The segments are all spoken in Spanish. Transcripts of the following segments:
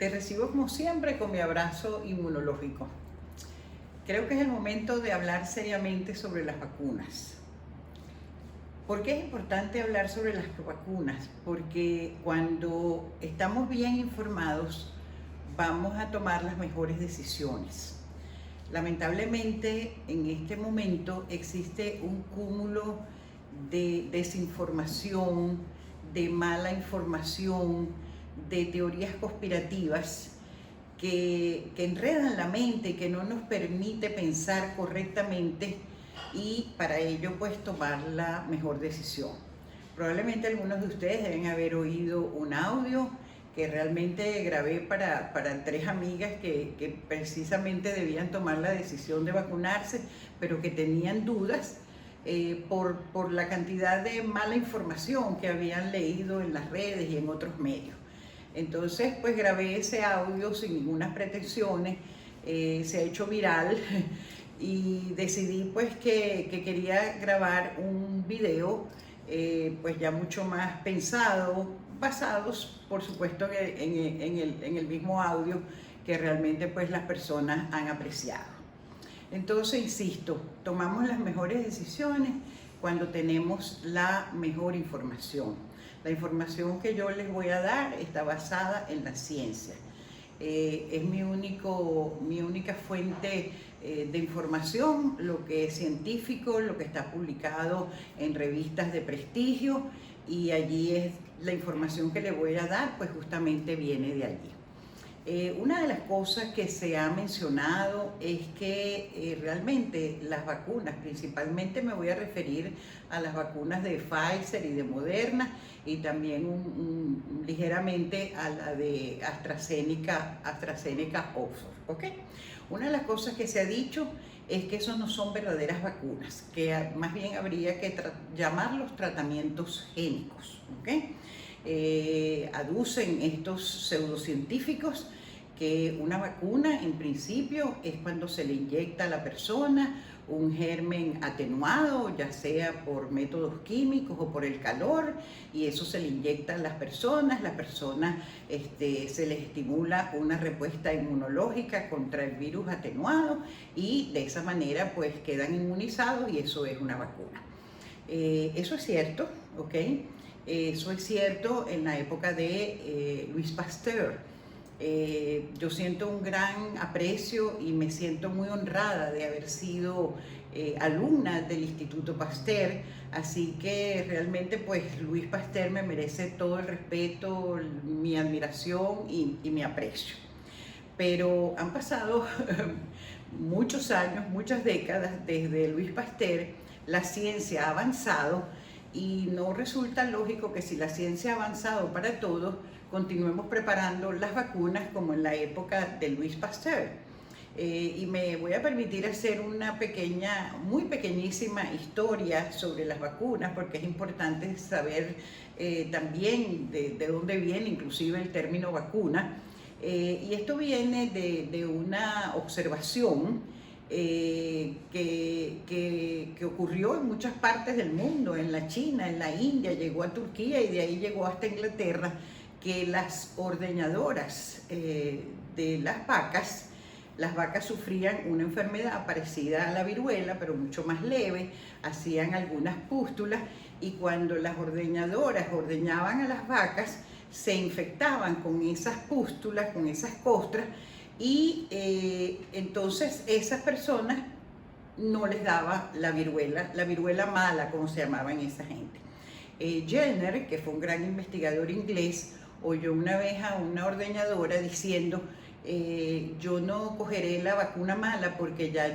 Te recibo como siempre con mi abrazo inmunológico. Creo que es el momento de hablar seriamente sobre las vacunas. ¿Por qué es importante hablar sobre las vacunas? Porque cuando estamos bien informados vamos a tomar las mejores decisiones. Lamentablemente en este momento existe un cúmulo de desinformación, de mala información, de teorías conspirativas que enredan la mente y que no nos permite pensar correctamente y para ello pues tomar la mejor decisión. Probablemente algunos de ustedes deben haber oído un audio que realmente grabé para 3 amigas que precisamente debían tomar la decisión de vacunarse, pero que tenían dudas por la cantidad de mala información que habían leído en las redes y en otros medios. Entonces, pues grabé ese audio sin ninguna pretensiones, se ha hecho viral y decidí pues que quería grabar un video pues ya mucho más pensado, basados por supuesto en el mismo audio que realmente pues las personas han apreciado. Entonces, insisto, tomamos las mejores decisiones cuando tenemos la mejor información. La información que yo les voy a dar está basada en la ciencia. Es mi única fuente de información, lo que es científico, lo que está publicado en revistas de prestigio, y allí es la información que les voy a dar, pues justamente viene de allí. Una de las cosas que se ha mencionado es que realmente las vacunas, principalmente me voy a referir a las vacunas de Pfizer y de Moderna, y también ligeramente a la de AstraZeneca Oxford, ¿ok? Una de las cosas que se ha dicho es que eso no son verdaderas vacunas, que más bien habría que llamarlos tratamientos génicos, ¿ok? Aducen estos pseudocientíficos que una vacuna en principio es cuando se le inyecta a la persona un germen atenuado, ya sea por métodos químicos o por el calor, y eso se le inyecta a las personas se les estimula una respuesta inmunológica contra el virus atenuado y de esa manera pues quedan inmunizados y eso es una vacuna. Eso es cierto, ¿ok? Eso es cierto en la época de Louis Pasteur. Yo siento un gran aprecio y me siento muy honrada de haber sido alumna del Instituto Pasteur, así que realmente pues Louis Pasteur me merece todo el respeto, mi admiración y mi aprecio. Pero han pasado muchos años, muchas décadas desde Louis Pasteur, la ciencia ha avanzado y no resulta lógico que si la ciencia ha avanzado para todos, continuemos preparando las vacunas como en la época de Louis Pasteur. Y me voy a permitir hacer una muy pequeñísima historia sobre las vacunas, porque es importante saber también de dónde viene inclusive el término vacuna. Y esto viene de una observación que ocurrió en muchas partes del mundo, en la China, en la India, llegó a Turquía y de ahí llegó hasta Inglaterra, que las ordeñadoras de las vacas sufrían una enfermedad parecida a la viruela, pero mucho más leve, hacían algunas pústulas y cuando las ordeñadoras ordeñaban a las vacas, se infectaban con esas pústulas, con esas costras, y entonces esas personas no les daba la viruela mala, como se llamaba en esa gente. Jenner, que fue un gran investigador inglés, oyó una vez a una ordeñadora diciendo: yo no cogeré la vacuna mala porque ya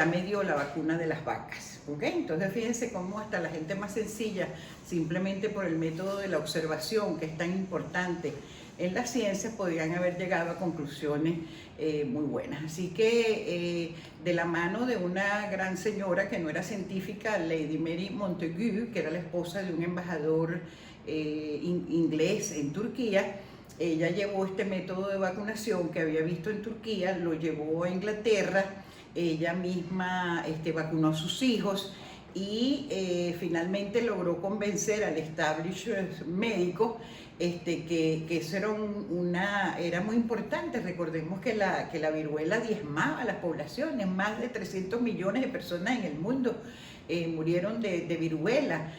me dio la vacuna de las vacas, ¿ok? Entonces fíjense cómo hasta la gente más sencilla, simplemente por el método de la observación, que es tan importante en las ciencias, podrían haber llegado a conclusiones muy buenas. Así que de la mano de una gran señora que no era científica, Lady Mary Montagu, que era la esposa de un embajador inglés en Turquía, ella llevó este método de vacunación que había visto en Turquía, lo llevó a Inglaterra, ella misma vacunó a sus hijos y finalmente logró convencer al establishment médico que eso era muy importante. Recordemos que la viruela diezmaba a las poblaciones, más de 300 millones de personas en el mundo murieron de viruela,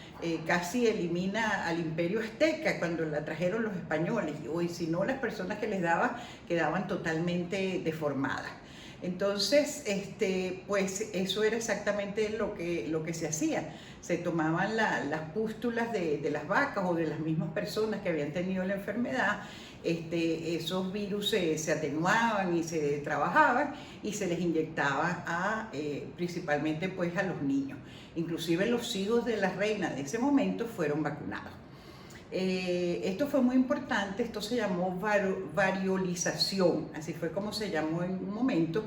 casi elimina al imperio azteca cuando la trajeron los españoles, y si no, las personas que les daba quedaban totalmente deformadas. Entonces, pues eso era exactamente lo que se hacía. Se tomaban las pústulas de las vacas o de las mismas personas que habían tenido la enfermedad. Esos virus se atenuaban y se trabajaban y se les inyectaba principalmente pues a los niños. Inclusive los hijos de la reina de ese momento fueron vacunados. Esto fue muy importante, esto se llamó variolización, así fue como se llamó en un momento,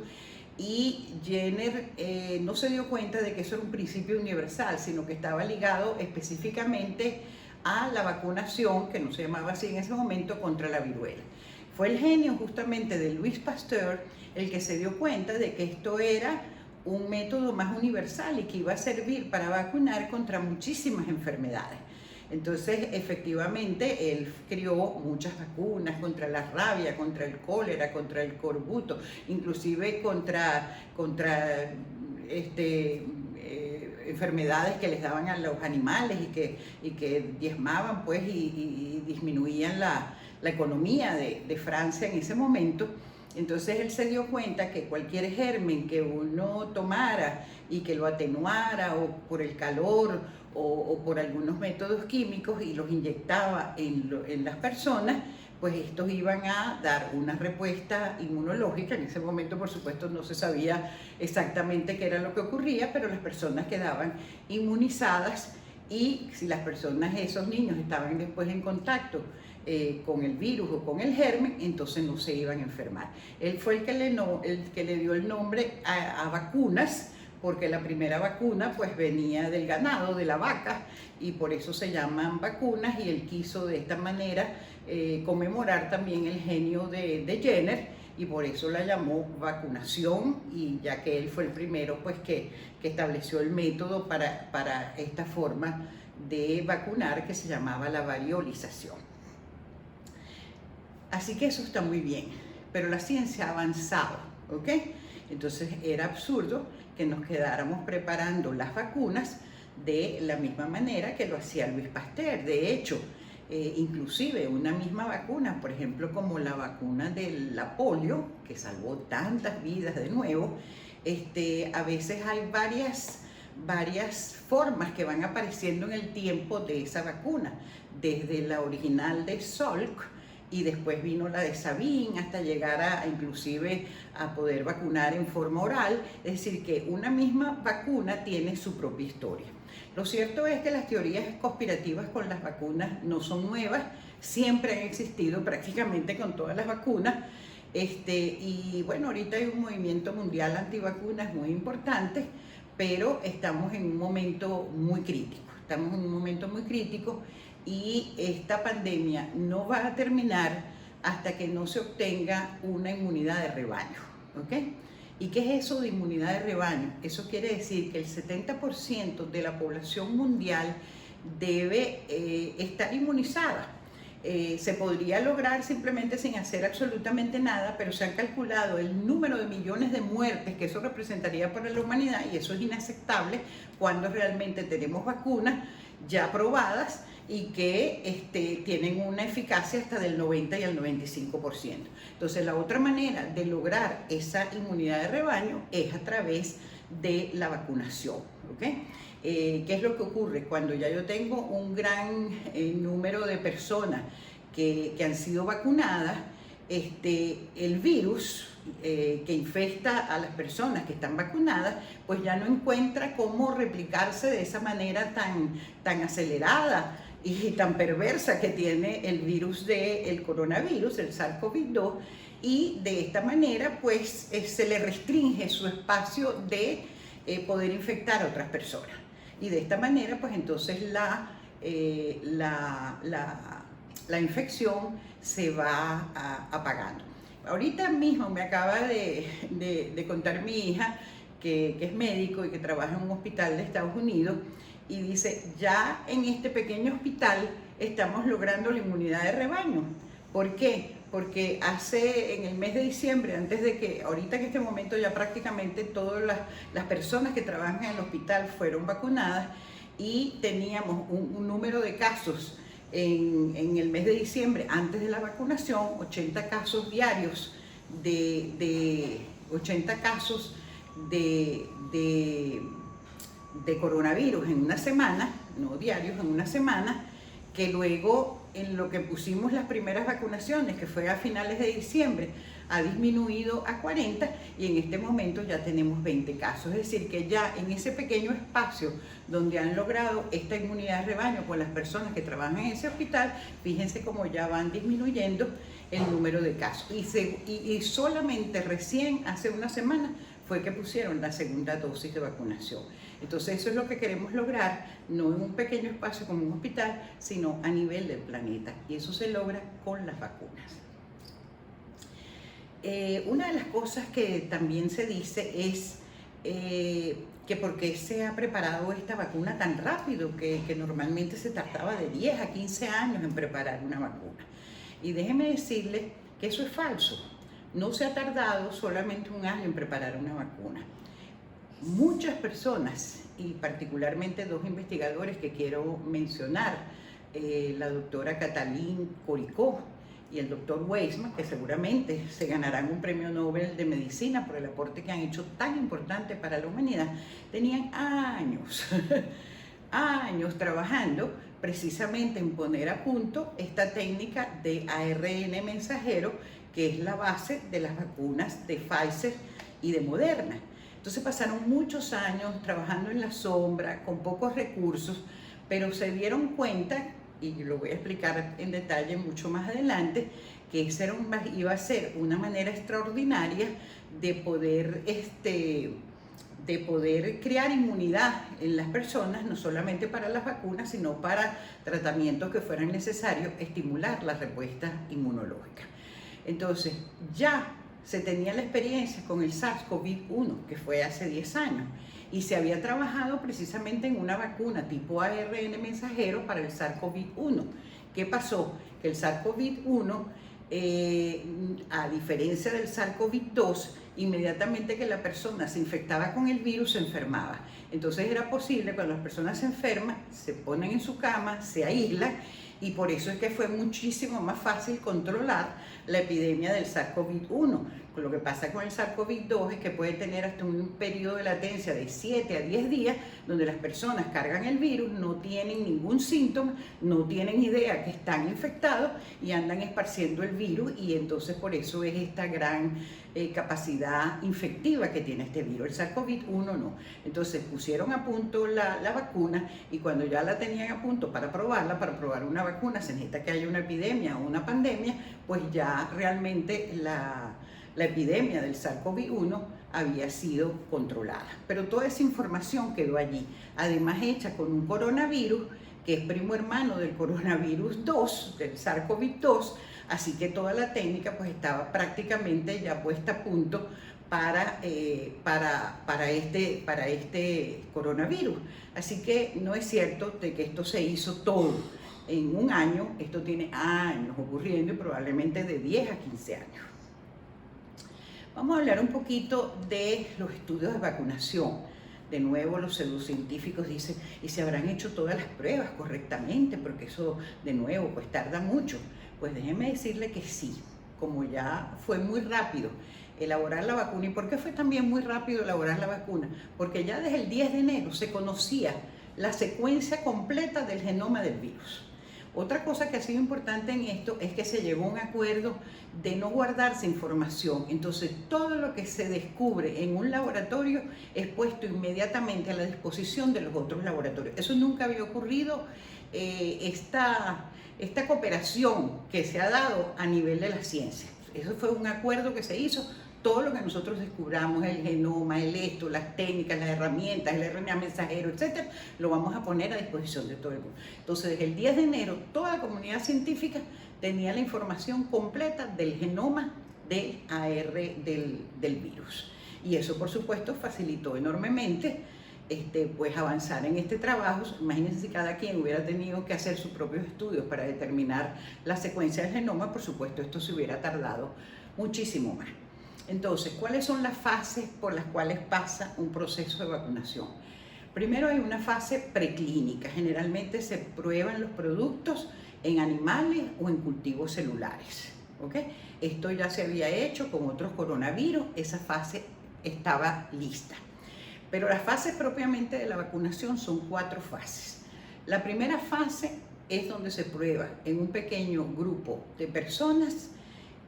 y Jenner no se dio cuenta de que eso era un principio universal, sino que estaba ligado específicamente a la vacunación, que no se llamaba así en ese momento, contra la viruela. Fue el genio justamente de Louis Pasteur el que se dio cuenta de que esto era un método más universal y que iba a servir para vacunar contra muchísimas enfermedades. Entonces, efectivamente, él creó muchas vacunas contra la rabia, contra el cólera, contra el corbuto, inclusive contra enfermedades que les daban a los animales y que diezmaban pues, y disminuían la economía de Francia en ese momento. Entonces él se dio cuenta que cualquier germen que uno tomara y que lo atenuara o por el calor o por algunos métodos químicos y los inyectaba en las personas, pues estos iban a dar una respuesta inmunológica. En ese momento, por supuesto, no se sabía exactamente qué era lo que ocurría, pero las personas quedaban inmunizadas y si las personas, esos niños, estaban después en contacto con el virus o con el germen, entonces no se iban a enfermar. Él fue el que le dio el nombre a vacunas, porque la primera vacuna pues venía del ganado, de la vaca, y por eso se llaman vacunas, y él quiso de esta manera conmemorar también el genio de Jenner, y por eso la llamó vacunación, y ya que él fue el primero pues que estableció el método para esta forma de vacunar que se llamaba la variolización. Así que eso está muy bien, pero la ciencia ha avanzado, ¿ok? Entonces era absurdo que nos quedáramos preparando las vacunas de la misma manera que lo hacía Louis Pasteur. De hecho, inclusive una misma vacuna, por ejemplo, como la vacuna de la polio, que salvó tantas vidas de nuevo, a veces hay varias formas que van apareciendo en el tiempo de esa vacuna, desde la original de Salk, y después vino la de Sabin, hasta llegar inclusive a poder vacunar en forma oral. Es decir, que una misma vacuna tiene su propia historia. Lo cierto es que las teorías conspirativas con las vacunas no son nuevas, siempre han existido prácticamente con todas las vacunas. Y bueno, ahorita hay un movimiento mundial antivacunas muy importante, pero estamos en un momento muy crítico. Y esta pandemia no va a terminar hasta que no se obtenga una inmunidad de rebaño, ¿ok? ¿Y qué es eso de inmunidad de rebaño? Eso quiere decir que el 70% de la población mundial debe estar inmunizada. Se podría lograr simplemente sin hacer absolutamente nada, pero se han calculado el número de millones de muertes que eso representaría para la humanidad, y eso es inaceptable cuando realmente tenemos vacunas ya probadas y que tienen una eficacia hasta del 90 y el 95%. Entonces, la otra manera de lograr esa inmunidad de rebaño es a través de la vacunación, ¿ok? ¿Qué es lo que ocurre? Cuando ya yo tengo un gran número de personas que han sido vacunadas, el virus que infesta a las personas que están vacunadas, pues ya no encuentra cómo replicarse de esa manera tan acelerada y tan perversa que tiene el virus del coronavirus, el SARS-CoV-2, y de esta manera pues se le restringe su espacio de poder infectar a otras personas, y de esta manera pues entonces la infección se va apagando. Ahorita mismo me acaba de contar mi hija que es médico y que trabaja en un hospital de Estados Unidos, y dice, ya en este pequeño hospital estamos logrando la inmunidad de rebaño. ¿Por qué? Porque en el mes de diciembre, antes de que, ahorita en este momento ya prácticamente todas las personas que trabajan en el hospital fueron vacunadas, y teníamos un número de casos en el mes de diciembre, antes de la vacunación, 80 casos diarios de 80 casos de coronavirus en una semana, no diarios, en una semana, que luego en lo que pusimos las primeras vacunaciones, que fue a finales de diciembre, ha disminuido a 40 y en este momento ya tenemos 20 casos. Es decir, que ya en ese pequeño espacio donde han logrado esta inmunidad de rebaño con las personas que trabajan en ese hospital, fíjense cómo ya van disminuyendo el número de casos. Y solamente recién hace una semana fue que pusieron la segunda dosis de vacunación. Entonces eso es lo que queremos lograr, no en un pequeño espacio como un hospital, sino a nivel del planeta. Y eso se logra con las vacunas. Una de las cosas que también se dice es que por qué se ha preparado esta vacuna tan rápido, que normalmente se tardaba de 10 a 15 años en preparar una vacuna. Y déjenme decirles que eso es falso. No se ha tardado solamente un año en preparar una vacuna. Muchas personas, y particularmente dos investigadores que quiero mencionar, la doctora Katalin Karikó y el doctor Weissman, que seguramente se ganarán un premio Nobel de Medicina por el aporte que han hecho tan importante para la humanidad, tenían años, años trabajando precisamente en poner a punto esta técnica de ARN mensajero, que es la base de las vacunas de Pfizer y de Moderna. Entonces pasaron muchos años trabajando en la sombra, con pocos recursos, pero se dieron cuenta, y lo voy a explicar en detalle mucho más adelante, que esa iba a ser una manera extraordinaria de poder crear inmunidad en las personas, no solamente para las vacunas, sino para tratamientos que fueran necesarios, estimular la respuesta inmunológica. Entonces, ya se tenía la experiencia con el SARS-CoV-1, que fue hace 10 años, y se había trabajado precisamente en una vacuna tipo ARN mensajero para el SARS-CoV-1. ¿Qué pasó? Que el SARS-CoV-1, a diferencia del SARS-CoV-2, inmediatamente que la persona se infectaba con el virus, se enfermaba. Entonces era posible, cuando las personas se enferman, se ponen en su cama, se aíslan, y por eso es que fue muchísimo más fácil controlar la epidemia del SARS-CoV-1. Lo que pasa con el SARS-CoV-2 es que puede tener hasta un periodo de latencia de 7 a 10 días, donde las personas cargan el virus, no tienen ningún síntoma, no tienen idea que están infectados y andan esparciendo el virus, y entonces por eso es esta gran capacidad infectiva que tiene este virus. El SARS-CoV-1 no. Entonces pusieron a punto la vacuna, y cuando ya la tenían a punto para probarla, para probar una vacuna se necesita que haya una epidemia o una pandemia, pues ya realmente la epidemia del SARS-CoV-1 había sido controlada. Pero toda esa información quedó allí, además hecha con un coronavirus que es primo hermano del coronavirus 2, del SARS-CoV-2, así que toda la técnica pues estaba prácticamente ya puesta a punto para este coronavirus. Así que no es cierto de que esto se hizo todo en un año, esto tiene años ocurriendo, y probablemente de 10 a 15 años. Vamos a hablar un poquito de los estudios de vacunación. De nuevo, los pseudocientíficos dicen, ¿y se habrán hecho todas las pruebas correctamente? Porque eso, de nuevo, pues tarda mucho. Pues déjenme decirle que sí, como ya fue muy rápido elaborar la vacuna. ¿Y por qué fue también muy rápido elaborar la vacuna? Porque ya desde el 10 de enero se conocía la secuencia completa del genoma del virus. Otra cosa que ha sido importante en esto es que se llegó a un acuerdo de no guardarse información. Entonces, todo lo que se descubre en un laboratorio es puesto inmediatamente a la disposición de los otros laboratorios. Eso nunca había ocurrido, esta cooperación que se ha dado a nivel de la ciencia. Eso fue un acuerdo que se hizo. Todo lo que nosotros descubramos, el genoma, las técnicas, las herramientas, el RNA mensajero, etcétera, lo vamos a poner a disposición de todo el mundo. Entonces, desde el 10 de enero, toda la comunidad científica tenía la información completa del genoma del AR del virus. Y eso, por supuesto, facilitó enormemente pues avanzar en este trabajo. Imagínense si cada quien hubiera tenido que hacer sus propios estudios para determinar la secuencia del genoma, por supuesto esto se hubiera tardado muchísimo más. Entonces, ¿cuáles son las fases por las cuales pasa un proceso de vacunación? Primero hay una fase preclínica, generalmente se prueban los productos en animales o en cultivos celulares, ¿ok? Esto ya se había hecho con otros coronavirus, esa fase estaba lista. Pero las fases propiamente de la vacunación son 4 fases. La primera fase es donde se prueba en un pequeño grupo de personas,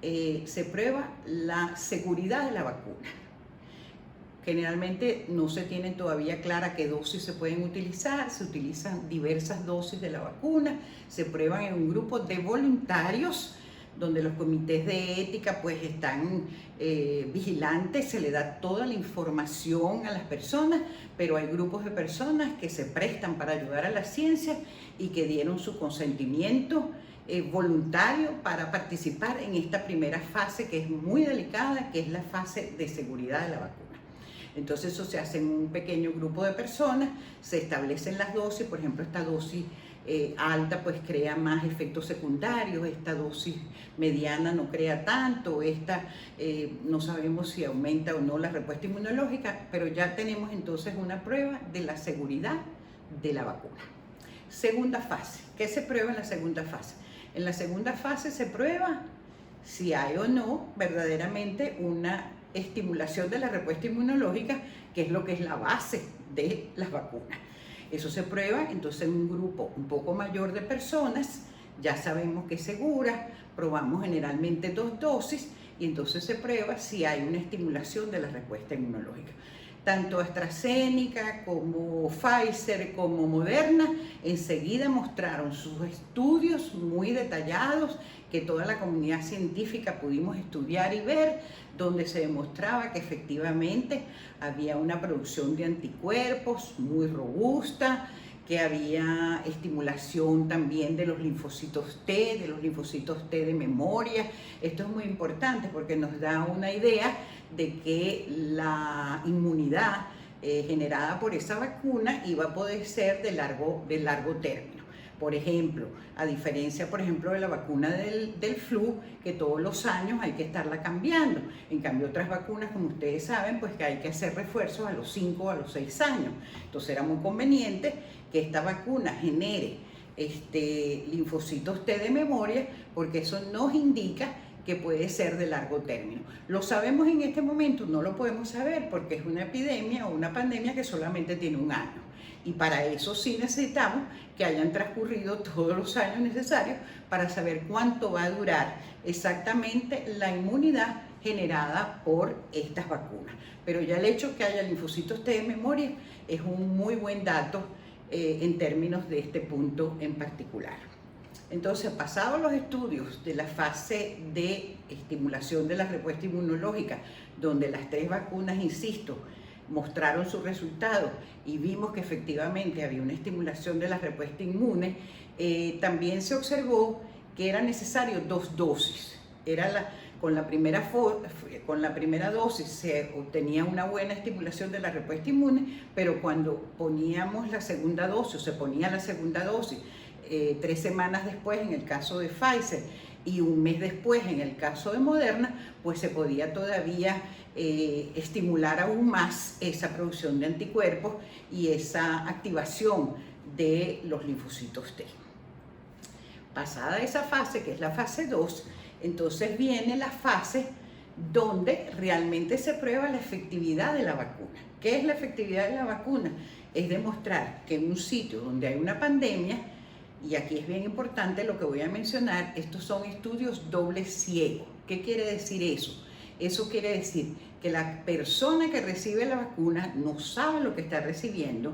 se prueba la seguridad de la vacuna. Generalmente no se tiene todavía clara qué dosis se pueden utilizar, se utilizan diversas dosis de la vacuna, se prueban en un grupo de voluntarios donde los comités de ética pues están vigilantes, se le da toda la información a las personas, pero hay grupos de personas que se prestan para ayudar a la ciencia y que dieron su consentimiento voluntario para participar en esta primera fase que es muy delicada, que es la fase de seguridad de la vacuna. Entonces eso se hace en un pequeño grupo de personas, se establecen las dosis, por ejemplo esta dosis alta pues crea más efectos secundarios, esta dosis mediana no crea tanto, esta no sabemos si aumenta o no la respuesta inmunológica, pero ya tenemos entonces una prueba de la seguridad de la vacuna. Segunda fase, ¿qué se prueba en la segunda fase? En la segunda fase se prueba si hay o no verdaderamente una estimulación de la respuesta inmunológica, que es lo que es la base de las vacunas. Eso se prueba entonces en un grupo un poco mayor de personas, ya sabemos que es segura, probamos generalmente 2 dosis y entonces se prueba si hay una estimulación de la respuesta inmunológica. Tanto AstraZeneca como Pfizer como Moderna enseguida mostraron sus estudios muy detallados que toda la comunidad científica pudimos estudiar y ver, donde se demostraba que efectivamente había una producción de anticuerpos muy robusta, que había estimulación también de los linfocitos T, de los linfocitos T de memoria. Esto es muy importante porque nos da una idea de que la inmunidad generada por esa vacuna iba a poder ser de largo término. Por ejemplo, a diferencia, por ejemplo, de la vacuna del flu, que todos los años hay que estarla cambiando. En cambio, otras vacunas, como ustedes saben, pues que hay que hacer refuerzos a los 5 o a los 6 años. Entonces era muy conveniente que esta vacuna genere linfocitos T de memoria, porque eso nos indica que puede ser de largo término. ¿Lo sabemos en este momento? No lo podemos saber porque es una epidemia o una pandemia que solamente tiene 1 año. Y para eso sí necesitamos que hayan transcurrido todos los años necesarios para saber cuánto va a durar exactamente la inmunidad generada por estas vacunas. Pero ya el hecho que haya linfocitos T de memoria es un muy buen dato en términos de este punto en particular. Entonces, pasados los estudios de la fase de estimulación de la respuesta inmunológica, donde las 3 vacunas, insisto, mostraron sus resultados y vimos que efectivamente había una estimulación de la respuesta inmune, también se observó que era necesario 2 dosis. Con la primera dosis se obtenía una buena estimulación de la respuesta inmune, pero cuando poníamos la segunda dosis, o se ponía la segunda dosis, 3 semanas después en el caso de Pfizer y 1 mes después en el caso de Moderna, pues se podía todavía estimular aún más esa producción de anticuerpos y esa activación de los linfocitos T. Pasada esa fase, que es la fase 2, entonces viene la fase donde realmente se prueba la efectividad de la vacuna. ¿Qué es la efectividad de la vacuna? Es demostrar que en un sitio donde hay una pandemia, y aquí es bien importante lo que voy a mencionar, estos son estudios doble ciego. ¿Qué quiere decir eso? Eso quiere decir que la persona que recibe la vacuna no sabe lo que está recibiendo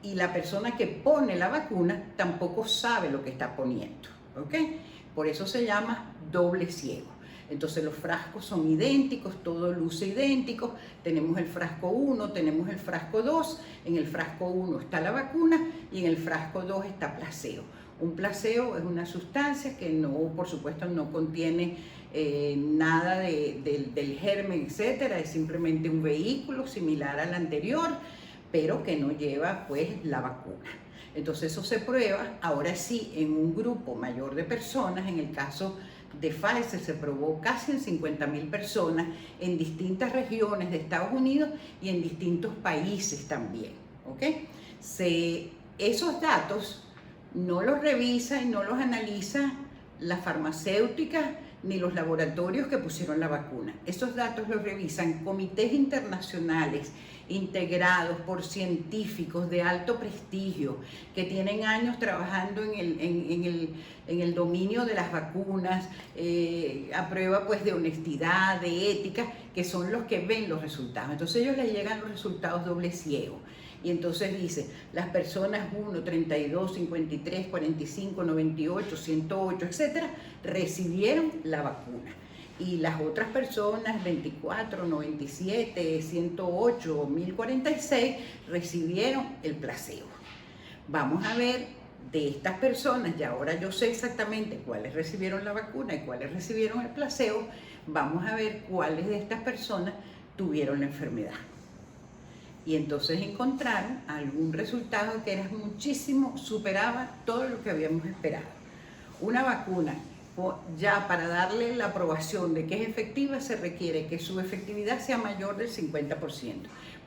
y la persona que pone la vacuna tampoco sabe lo que está poniendo, ¿ok? Por eso se llama doble ciego. Entonces los frascos son idénticos, todo luce idéntico, tenemos el frasco 1, tenemos el frasco 2, en el frasco 1 está la vacuna y en el frasco 2 está placebo. Un placebo es una sustancia que no, por supuesto, no contiene nada del germen, etcétera, es simplemente un vehículo similar al anterior, pero que no lleva pues la vacuna. Entonces eso se prueba, ahora sí, en un grupo mayor de personas. En el caso de Pfizer se probó casi en 50.000 personas en distintas regiones de Estados Unidos y en distintos países también, ¿ok? Esos datos no los revisa y no los analiza la farmacéutica ni los laboratorios que pusieron la vacuna. Esos datos los revisan comités internacionales integrados por científicos de alto prestigio que tienen años trabajando en el dominio de las vacunas, a prueba pues de honestidad, de ética, que son los que ven los resultados. Entonces ellos les llegan los resultados doble ciego. Y entonces dice, las personas 1, 32, 53, 45, 98, 108, etcétera, recibieron la vacuna. Y las otras personas, 24, 97, 108 o 1046, recibieron el placebo. Vamos a ver de estas personas, y ahora yo sé exactamente cuáles recibieron la vacuna y cuáles recibieron el placebo, vamos a ver cuáles de estas personas tuvieron la enfermedad. Y entonces encontraron algún resultado que era muchísimo, superaba todo lo que habíamos esperado. Una vacuna, ya para darle la aprobación de que es efectiva, se requiere que su efectividad sea mayor del 50%.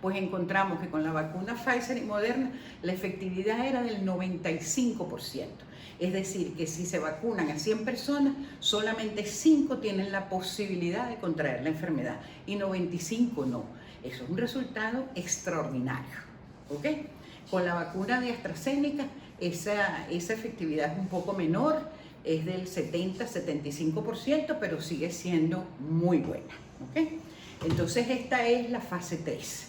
Pues encontramos que con la vacuna Pfizer y Moderna, la efectividad era del 95%. Es decir, que si se vacunan a 100 personas, solamente 5 tienen la posibilidad de contraer la enfermedad y 95 no. Eso es un resultado extraordinario, ¿ok? Con la vacuna de AstraZeneca, esa efectividad es un poco menor, es del 70-75%, pero sigue siendo muy buena, ¿ok? Entonces esta es la fase 3.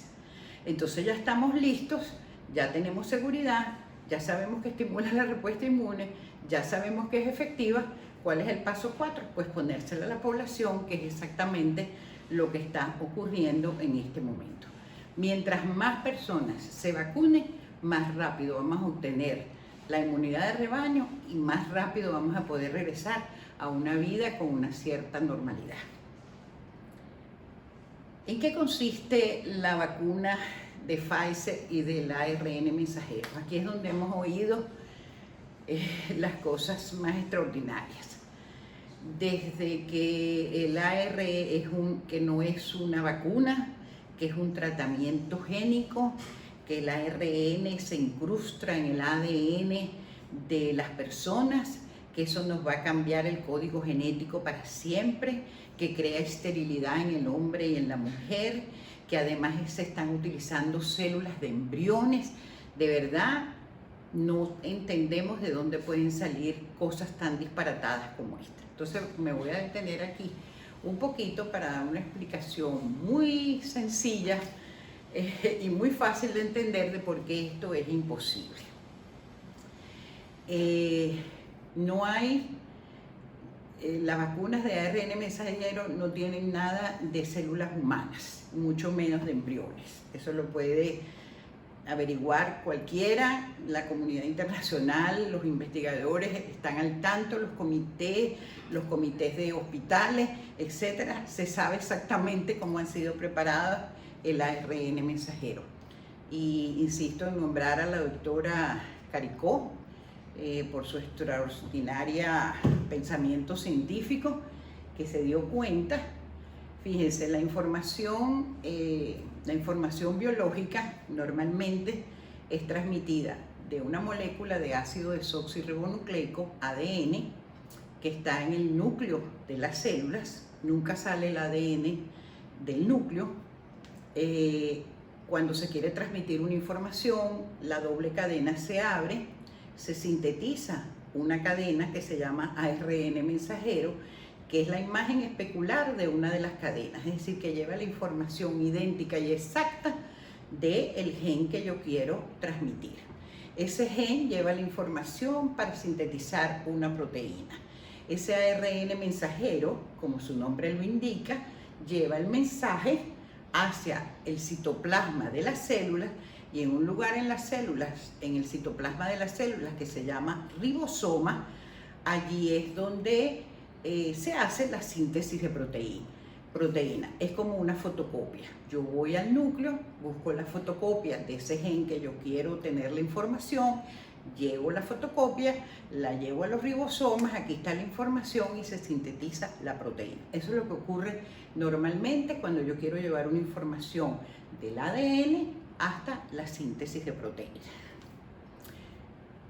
Entonces ya estamos listos, ya tenemos seguridad, ya sabemos que estimula la respuesta inmune, ya sabemos que es efectiva. ¿Cuál es el paso 4? Pues ponérsela a la población, que es exactamente lo que está ocurriendo en este momento. Mientras más personas se vacunen, más rápido vamos a obtener la inmunidad de rebaño y más rápido vamos a poder regresar a una vida con una cierta normalidad. ¿En qué consiste la vacuna de Pfizer y del ARN mensajero? Aquí es donde hemos oído las cosas más extraordinarias. Desde que el ARN que no es una vacuna, que es un tratamiento génico, que el ARN se incrusta en el ADN de las personas, que eso nos va a cambiar el código genético para siempre, que crea esterilidad en el hombre y en la mujer, que además se están utilizando células de embriones. De verdad, no entendemos de dónde pueden salir cosas tan disparatadas como esta. Entonces me voy a detener aquí un poquito para dar una explicación muy sencilla y muy fácil de entender de por qué esto es imposible. Las vacunas de ARN mensajero no tienen nada de células humanas, mucho menos de embriones. Eso lo puede averiguar cualquiera, la comunidad internacional, los investigadores están al tanto, los comités de hospitales, etcétera. Se sabe exactamente cómo han sido preparados el ARN mensajero. Y insisto en nombrar a la doctora Caricó por su extraordinario pensamiento científico, que se dio cuenta. Fíjense, la información biológica normalmente es transmitida de una molécula de ácido desoxirribonucleico, ADN, que está en el núcleo de las células. Nunca sale el ADN del núcleo. Cuando se quiere transmitir una información, la doble cadena se abre, se sintetiza una cadena que se llama ARN mensajero, que es la imagen especular de una de las cadenas, es decir, que lleva la información idéntica y exacta del gen que yo quiero transmitir. Ese gen lleva la información para sintetizar una proteína. Ese ARN mensajero, como su nombre lo indica, lleva el mensaje hacia el citoplasma de las células, y en un lugar en las células, en el citoplasma de las células que se llama ribosoma, allí es donde se hace la síntesis de proteína. Es como una fotocopia. Yo voy al núcleo, busco la fotocopia de ese gen que yo quiero tener la información, llevo la fotocopia, la llevo a los ribosomas, aquí está la información y se sintetiza la proteína. Eso es lo que ocurre normalmente cuando yo quiero llevar una información del ADN hasta la síntesis de proteína.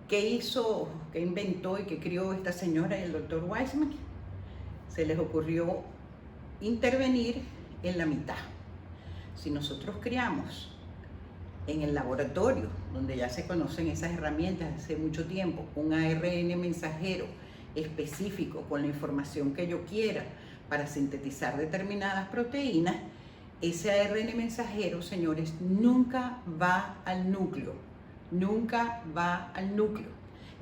¿Qué hizo, qué inventó y qué crió esta señora y el doctor Weissman? Se les ocurrió intervenir en la mitad. Si nosotros criamos en el laboratorio, donde ya se conocen esas herramientas hace mucho tiempo, un ARN mensajero específico con la información que yo quiera para sintetizar determinadas proteínas, ese ARN mensajero, señores, nunca va al núcleo, nunca va al núcleo.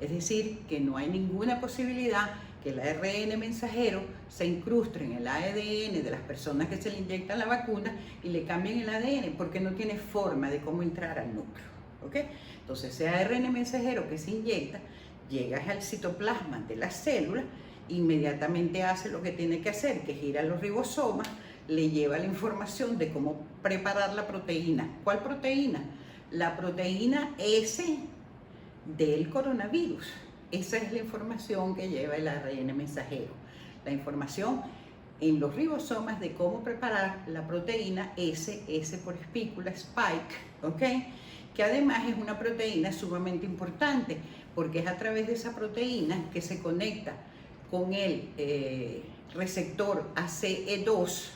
Es decir, que no hay ninguna posibilidad que el ARN mensajero se incruste en el ADN de las personas que se le inyectan la vacuna y le cambien el ADN, porque no tiene forma de cómo entrar al núcleo. ¿Ok? Entonces, ese ARN mensajero que se inyecta llega al citoplasma de la célula, inmediatamente hace lo que tiene que hacer, que gira a los ribosomas, le lleva la información de cómo preparar la proteína. ¿Cuál proteína? La proteína S del coronavirus. Esa es la información que lleva el ARN mensajero. La información en los ribosomas de cómo preparar la proteína S por espícula, spike, ¿ok? Que además es una proteína sumamente importante, porque es a través de esa proteína que se conecta con el receptor ACE2,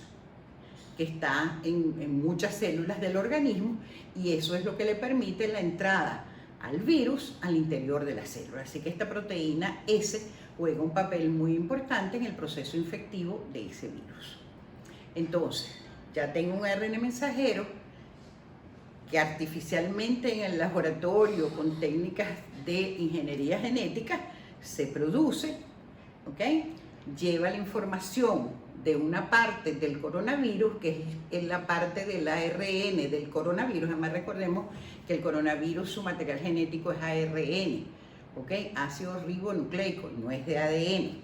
que está en muchas células del organismo, y eso es lo que le permite la entrada al virus al interior de la célula. Así que esta proteína S juega un papel muy importante en el proceso infectivo de ese virus. Entonces, ya tengo un ARN mensajero que artificialmente en el laboratorio con técnicas de ingeniería genética se produce, ¿ok? Lleva la información de una parte del coronavirus, que es la parte del ARN del coronavirus. Además, recordemos que el coronavirus, su material genético es ARN, ¿ok? Ácido ribonucleico, no es de ADN.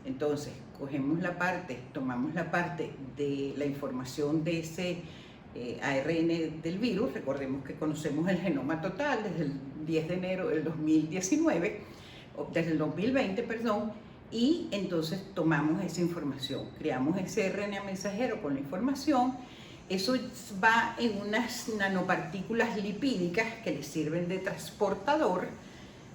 Entonces, cogemos la parte, tomamos la parte de la información de ese ARN del virus. Recordemos que conocemos el genoma total desde el 10 de enero del 2019, o desde el 2020, perdón, y entonces tomamos esa información, creamos ese RNA mensajero con la información. Eso va en unas nanopartículas lipídicas que le sirven de transportador.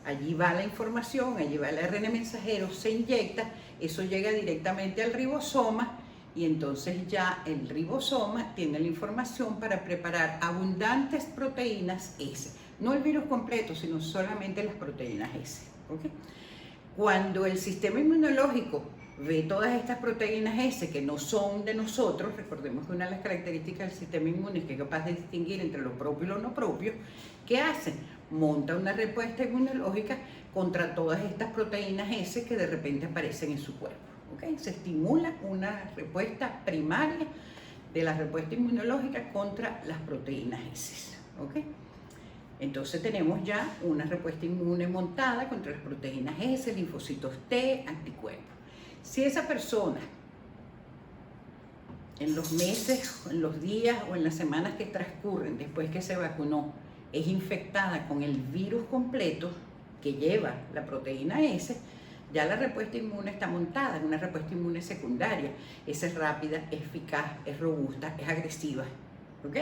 Allí va la información, allí va el ARN mensajero, se inyecta, eso llega directamente al ribosoma, y entonces ya el ribosoma tiene la información para preparar abundantes proteínas S. No el virus completo, sino solamente las proteínas S. ¿Okay? Cuando el sistema inmunológico ve todas estas proteínas S que no son de nosotros, recordemos que una de las características del sistema inmune es que es capaz de distinguir entre lo propio y lo no propio, ¿qué hace? Monta una respuesta inmunológica contra todas estas proteínas S que de repente aparecen en su cuerpo. ¿Okay? Se estimula una respuesta primaria de la respuesta inmunológica contra las proteínas S. ¿Okay? Entonces tenemos ya una respuesta inmune montada contra las proteínas S, linfocitos T, anticuerpos. Si esa persona en los meses, en los días o en las semanas que transcurren después que se vacunó es infectada con el virus completo que lleva la proteína S, ya la respuesta inmune está montada, es una respuesta inmune secundaria. Esa es rápida, es eficaz, es robusta, es agresiva. ¿Ok?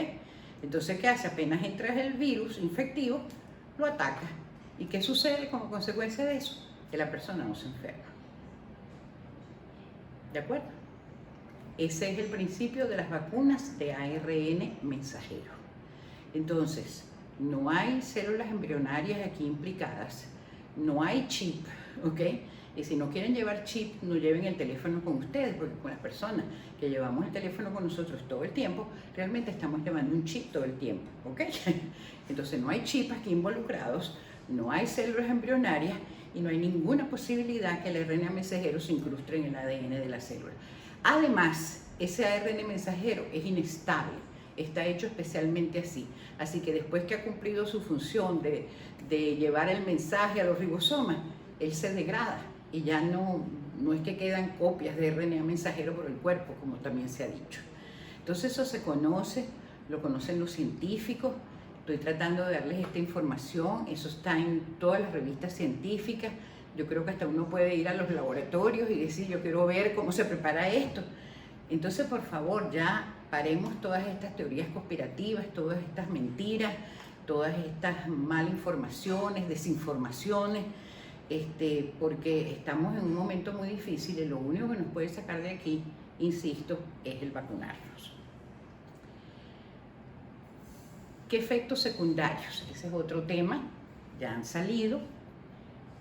Entonces, ¿qué hace? Apenas entra el virus infectivo, lo ataca. ¿Y qué sucede como consecuencia de eso? Que la persona no se enferma. ¿De acuerdo? Ese es el principio de las vacunas de ARN mensajero. Entonces, no hay células embrionarias aquí implicadas, no hay chip, ¿ok? Y si no quieren llevar chip, no lleven el teléfono con ustedes, porque con las personas que llevamos el teléfono con nosotros todo el tiempo, realmente estamos llevando un chip todo el tiempo, ¿ok? Entonces no hay chip aquí involucrados, no hay células embrionarias y no hay ninguna posibilidad que el ARN mensajero se incruste en el ADN de la célula. Además, ese ARN mensajero es inestable, está hecho especialmente así. Así que después que ha cumplido su función de llevar el mensaje a los ribosomas, él se degrada y ya no es que quedan copias de RNA mensajero por el cuerpo, como también se ha dicho. Entonces eso se conoce, lo conocen los científicos. Estoy tratando de darles esta información, eso está en todas las revistas científicas. Yo creo que hasta uno puede ir a los laboratorios y decir, yo quiero ver cómo se prepara esto. Entonces, por favor, ya paremos todas estas teorías conspirativas, todas estas mentiras, todas estas malinformaciones, desinformaciones, porque estamos en un momento muy difícil y lo único que nos puede sacar de aquí, insisto, es el vacunarnos. ¿Qué efectos secundarios? Ese es otro tema, ya han salido.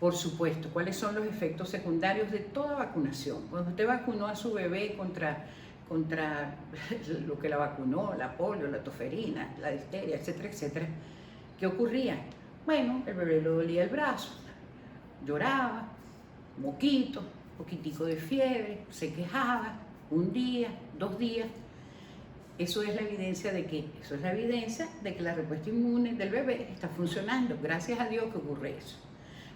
Por supuesto, ¿cuáles son los efectos secundarios de toda vacunación? Cuando usted vacunó a su bebé contra lo que la vacunó, la polio, la toferina, la difteria, etcétera, etcétera, ¿qué ocurría? Bueno, el bebé le dolía el brazo, lloraba, moquito, poquitico de fiebre, se quejaba, un día, 2 días. Eso es la evidencia de que la respuesta inmune del bebé está funcionando. Gracias a Dios que ocurre eso.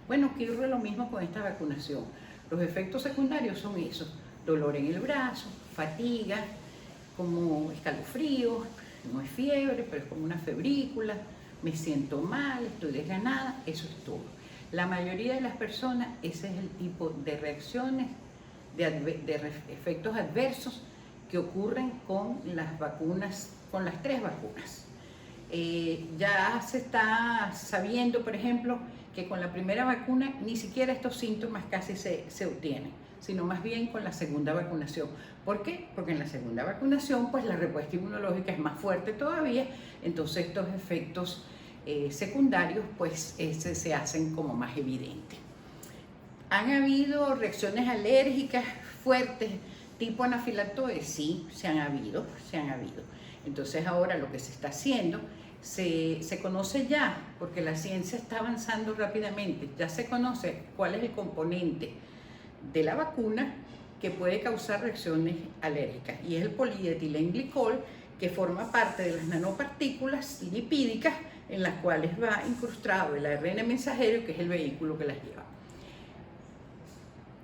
Bueno, ocurre lo mismo con esta vacunación. Los efectos secundarios son esos: dolor en el brazo, fatiga, como escalofrío, no es fiebre, pero es como una febrícula, me siento mal, estoy desganada, eso es todo. La mayoría de las personas, ese es el tipo de reacciones, de efectos adversos que ocurren con las vacunas, con las 3 vacunas. Ya se está sabiendo, por ejemplo, que con la primera vacuna ni siquiera estos síntomas casi se obtienen, sino más bien con la segunda vacunación. ¿Por qué? Porque en la segunda vacunación pues la respuesta inmunológica es más fuerte todavía, entonces estos efectos secundarios pues se hacen como más evidentes. ¿Han habido reacciones alérgicas fuertes tipo anafilaxis? Sí, se han habido. Entonces ahora lo que se está haciendo, se conoce ya, porque la ciencia está avanzando rápidamente, ya se conoce cuál es el componente de la vacuna que puede causar reacciones alérgicas, y es el polietilenglicol, que forma parte de las nanopartículas lipídicas en las cuales va incrustado el ARN mensajero, que es el vehículo que las lleva.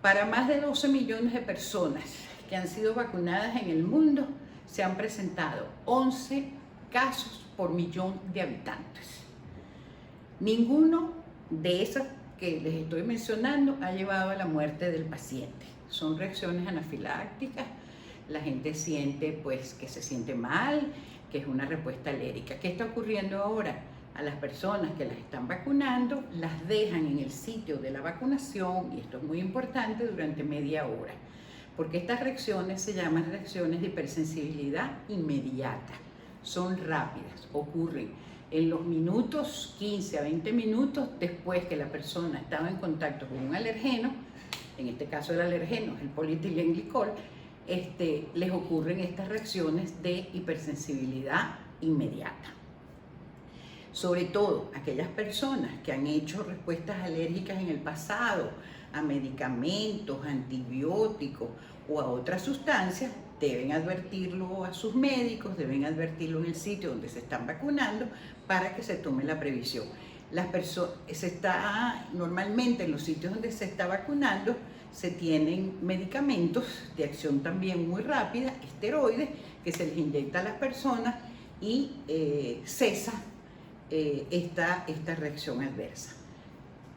Para más de 12 millones de personas que han sido vacunadas en el mundo, se han presentado 11 casos por millón de habitantes. Ninguno de esos que les estoy mencionando ha llevado a la muerte del paciente. Son reacciones anafilácticas, la gente siente pues que se siente mal, que es una respuesta alérgica. ¿Qué está ocurriendo ahora? A las personas que las están vacunando, las dejan en el sitio de la vacunación, y esto es muy importante, durante media hora, porque estas reacciones se llaman reacciones de hipersensibilidad inmediata. Son rápidas, ocurren en los minutos, 15 a 20 minutos después que la persona estaba en contacto con un alergeno. En este caso el alergeno es el polietilenglicol. Les ocurren estas reacciones de hipersensibilidad inmediata. Sobre todo aquellas personas que han hecho respuestas alérgicas en el pasado a medicamentos, antibióticos o a otras sustancias, deben advertirlo a sus médicos, deben advertirlo en el sitio donde se están vacunando para que se tome la previsión. Normalmente en los sitios donde se está vacunando se tienen medicamentos de acción también muy rápida, esteroides, que se les inyecta a las personas y cesa esta reacción adversa.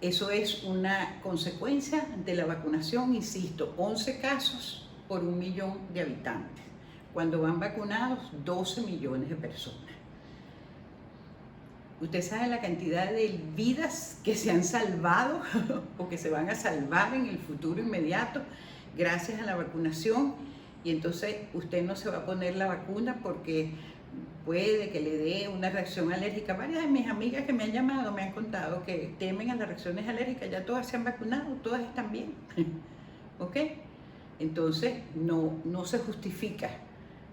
Eso es una consecuencia de la vacunación, insisto, 11 casos por 1 millón de habitantes. Cuando van vacunados 12 millones de personas. Usted sabe la cantidad de vidas que se han salvado o que se van a salvar en el futuro inmediato gracias a la vacunación, y entonces usted no se va a poner la vacuna porque puede que le dé una reacción alérgica. Varias de mis amigas que me han llamado me han contado que temen a las reacciones alérgicas, ya todas se han vacunado, todas están bien. ¿Ok? Entonces no se justifica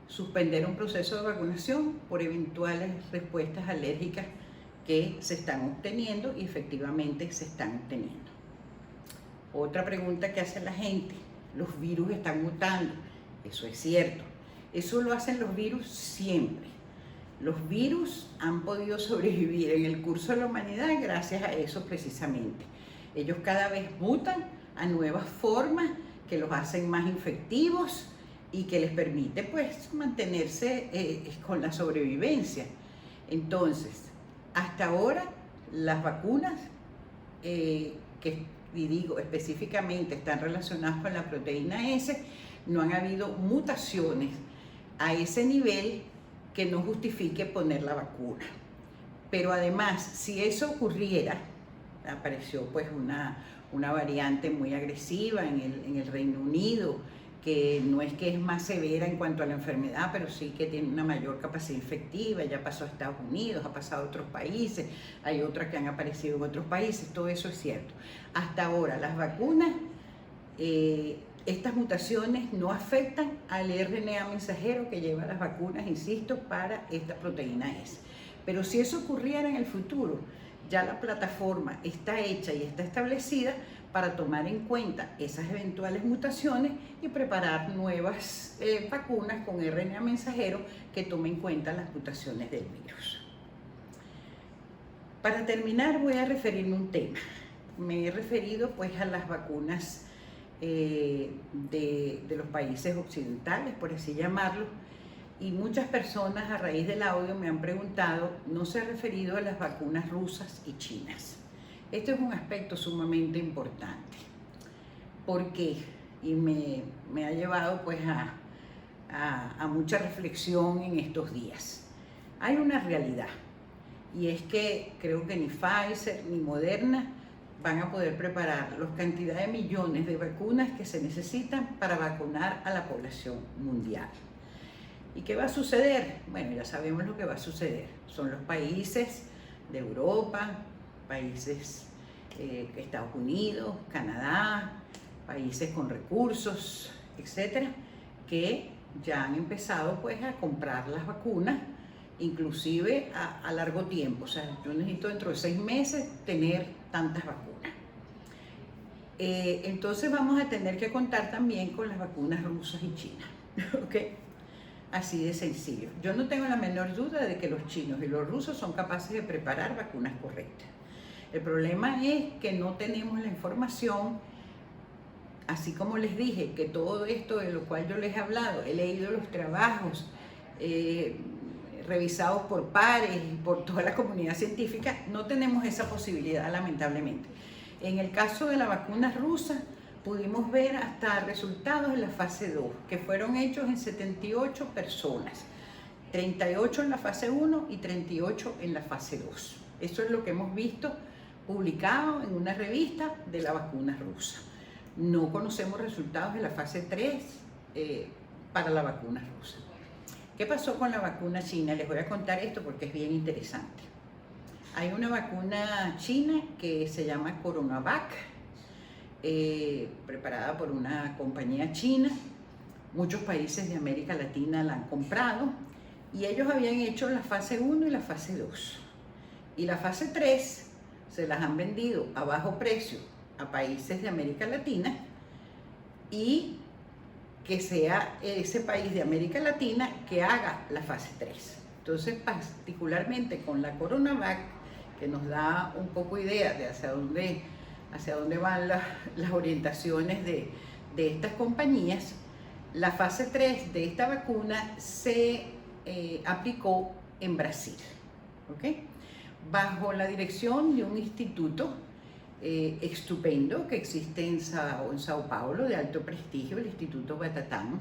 suspender un proceso de vacunación por eventuales respuestas alérgicas que se están obteniendo, y efectivamente se están obteniendo. Otra pregunta que hace la gente: los virus están mutando. Eso es cierto, eso lo hacen los virus siempre. Los virus han podido sobrevivir en el curso de la humanidad gracias a eso precisamente. Ellos cada vez mutan a nuevas formas que los hacen más infectivos y que les permite pues mantenerse con la sobrevivencia. Entonces, hasta ahora las vacunas que y digo específicamente están relacionadas con la proteína S, no han habido mutaciones a ese nivel que no justifique poner la vacuna. Pero además, si eso ocurriera, apareció pues una variante muy agresiva en el Reino Unido, que no es que es más severa en cuanto a la enfermedad, pero sí que tiene una mayor capacidad infectiva, ya pasó a Estados Unidos, ha pasado a otros países, hay otras que han aparecido en otros países, todo eso es cierto. Hasta ahora las vacunas, estas mutaciones no afectan al RNA mensajero que lleva las vacunas, insisto, para esta proteína S. Pero si eso ocurriera en el futuro, ya la plataforma está hecha y está establecida para tomar en cuenta esas eventuales mutaciones y preparar nuevas vacunas con RNA mensajero que tomen en cuenta las mutaciones del virus. Para terminar, voy a referirme a un tema. Me he referido pues a las vacunas de los países occidentales, por así llamarlo, y muchas personas a raíz del audio me han preguntado, no se ha referido a las vacunas rusas y chinas. Este es un aspecto sumamente importante. ¿Por qué? Y me ha llevado pues a mucha reflexión en estos días. Hay una realidad, y es que creo que ni Pfizer ni Moderna van a poder preparar la cantidad de millones de vacunas que se necesitan para vacunar a la población mundial. ¿Y qué va a suceder? Bueno, ya sabemos lo que va a suceder. Son los países de Europa, países Estados Unidos, Canadá, países con recursos, etcétera, que ya han empezado pues a comprar las vacunas, inclusive a largo tiempo. O sea, yo necesito dentro de 6 meses tener tantas vacunas. Entonces vamos a tener que contar también con las vacunas rusas y chinas, ¿ok? Así de sencillo. Yo no tengo la menor duda de que los chinos y los rusos son capaces de preparar vacunas correctas. El problema es que no tenemos la información, así como les dije, que todo esto de lo cual yo les he hablado, he leído los trabajos revisados por pares y por toda la comunidad científica, no tenemos esa posibilidad, lamentablemente. En el caso de la vacuna rusa, pudimos ver hasta resultados en la fase 2, que fueron hechos en 78 personas, 38 en la fase 1 y 38 en la fase 2. Eso es lo que hemos visto publicado en una revista de la vacuna rusa. No conocemos resultados de la fase 3 para la vacuna rusa. ¿Qué pasó con la vacuna china? Les voy a contar esto porque es bien interesante. Hay una vacuna china que se llama Coronavac, preparada por una compañía china. Muchos países de América Latina la han comprado y ellos habían hecho la fase 1 y la fase 2. Y la fase 3 se las han vendido a bajo precio a países de América Latina y que sea ese país de América Latina que haga la fase 3. Entonces, particularmente con la Coronavac, que nos da un poco idea de hacia dónde van las orientaciones de estas compañías, la fase 3 de esta vacuna se aplicó en Brasil, ¿ok? Bajo la dirección de un instituto estupendo que existe en Sao Paulo, de alto prestigio, el Instituto Butantan,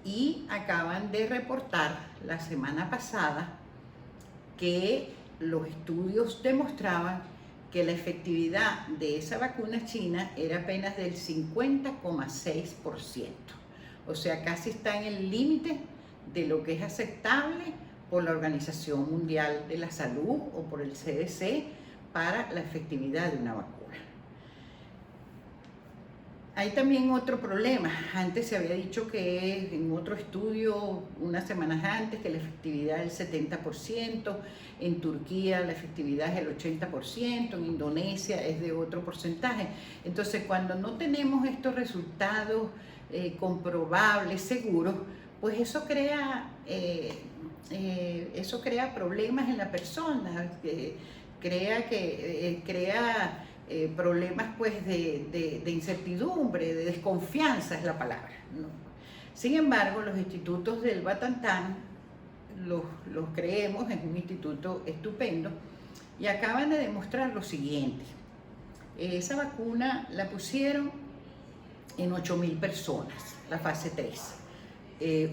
y acaban de reportar la semana pasada que los estudios demostraban que la efectividad de esa vacuna china era apenas del 50,6%. O sea, casi está en el límite de lo que es aceptable por la Organización Mundial de la Salud o por el CDC para la efectividad de una vacuna. Hay también otro problema. Antes se había dicho que en otro estudio, unas semanas antes, que la efectividad es del 70%, en Turquía la efectividad es del 80%, en Indonesia es de otro porcentaje. Entonces, cuando no tenemos estos resultados comprobables, seguros, pues eso crea problemas en la persona, crea problemas pues de incertidumbre, de desconfianza es la palabra, ¿no? Sin embargo, los institutos del Butantan, los creemos, es un instituto estupendo, y acaban de demostrar lo siguiente. Esa vacuna la pusieron en 8.000 personas, la fase 3.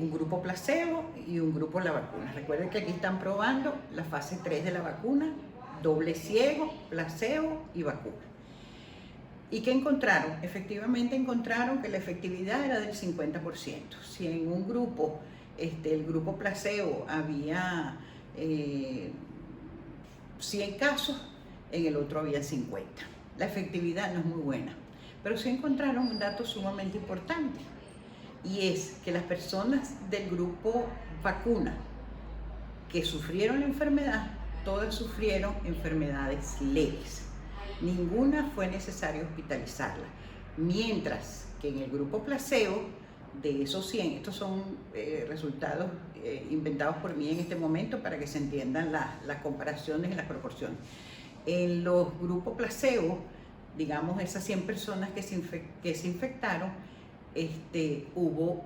Un grupo placebo y un grupo la vacuna. Recuerden que aquí están probando la fase 3 de la vacuna, doble ciego, placebo y vacuna. ¿Y qué encontraron? Efectivamente encontraron que la efectividad era del 50%. Si en un grupo, el grupo placebo, había 100 casos, en el otro había 50. La efectividad no es muy buena, pero sí encontraron un dato sumamente importante, y es que las personas del grupo vacuna que sufrieron la enfermedad, todas sufrieron enfermedades leves. Ninguna fue necesario hospitalizarla. Mientras que en el grupo placebo, de esos 100, estos son resultados inventados por mí en este momento para que se entiendan las comparaciones y las proporciones. En los grupos placebo, digamos esas 100 personas que se infectaron, hubo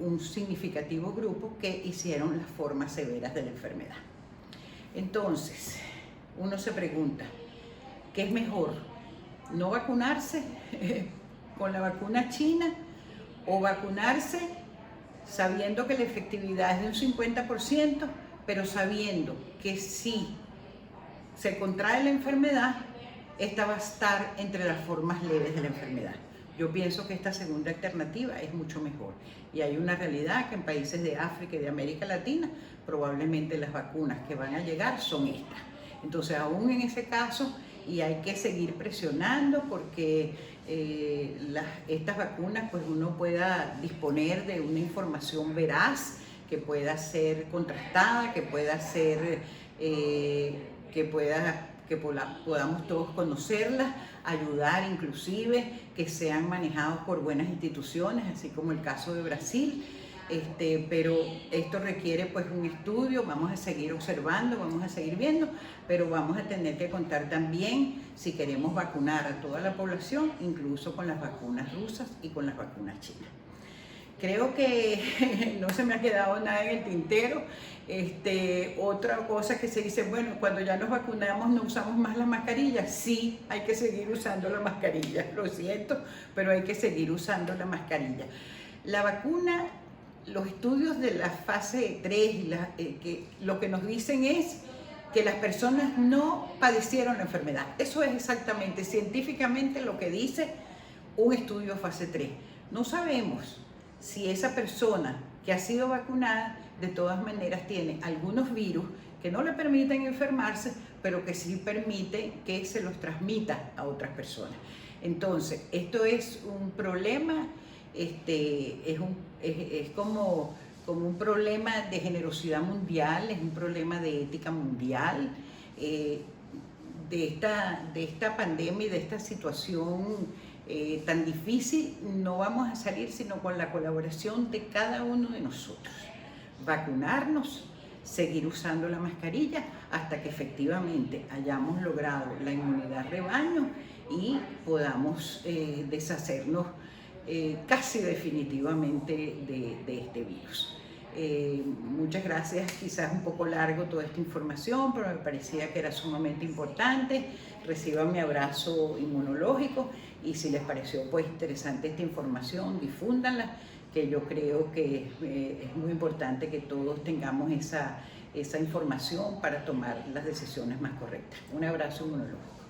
un significativo grupo que hicieron las formas severas de la enfermedad. Entonces, uno se pregunta, ¿qué es mejor? ¿No vacunarse con la vacuna china o vacunarse sabiendo que la efectividad es de un 50%, pero sabiendo que si se contrae la enfermedad, esta va a estar entre las formas leves de la enfermedad? Yo pienso que esta segunda alternativa es mucho mejor. Y hay una realidad que en países de África y de América Latina, probablemente las vacunas que van a llegar son estas. Entonces, aún en ese caso, y hay que seguir presionando porque estas vacunas, pues uno pueda disponer de una información veraz, que pueda ser contrastada, que pueda ser, podamos todos conocerlas, ayudar inclusive, que sean manejados por buenas instituciones, así como el caso de Brasil. Pero esto requiere pues un estudio, vamos a seguir observando, vamos a seguir viendo, pero vamos a tener que contar también si queremos vacunar a toda la población, incluso con las vacunas rusas y con las vacunas chinas. Creo que no se me ha quedado nada en el tintero. Otra cosa que se dice, bueno, cuando ya nos vacunamos no usamos más la mascarilla. Sí, hay que seguir usando la mascarilla, lo siento, pero hay que seguir usando la mascarilla. La vacuna, los estudios de la fase 3, lo que nos dicen es que las personas no padecieron la enfermedad. Eso es exactamente, científicamente, lo que dice un estudio fase 3. No sabemos si esa persona que ha sido vacunada de todas maneras tiene algunos virus que no le permiten enfermarse, pero que sí permiten que se los transmita a otras personas. Entonces, esto es un problema, es como un problema de generosidad mundial, es un problema de ética mundial, de esta pandemia y de esta situación tan difícil. No vamos a salir sino con la colaboración de cada uno de nosotros. Vacunarnos, seguir usando la mascarilla hasta que efectivamente hayamos logrado la inmunidad rebaño y podamos deshacernos casi definitivamente de este virus. Muchas gracias, quizás un poco largo toda esta información, pero me parecía que era sumamente importante. Reciban mi abrazo inmunológico y si les pareció pues interesante esta información, difúndanla, que yo creo que es muy importante que todos tengamos esa información para tomar las decisiones más correctas. Un abrazo inmunológico.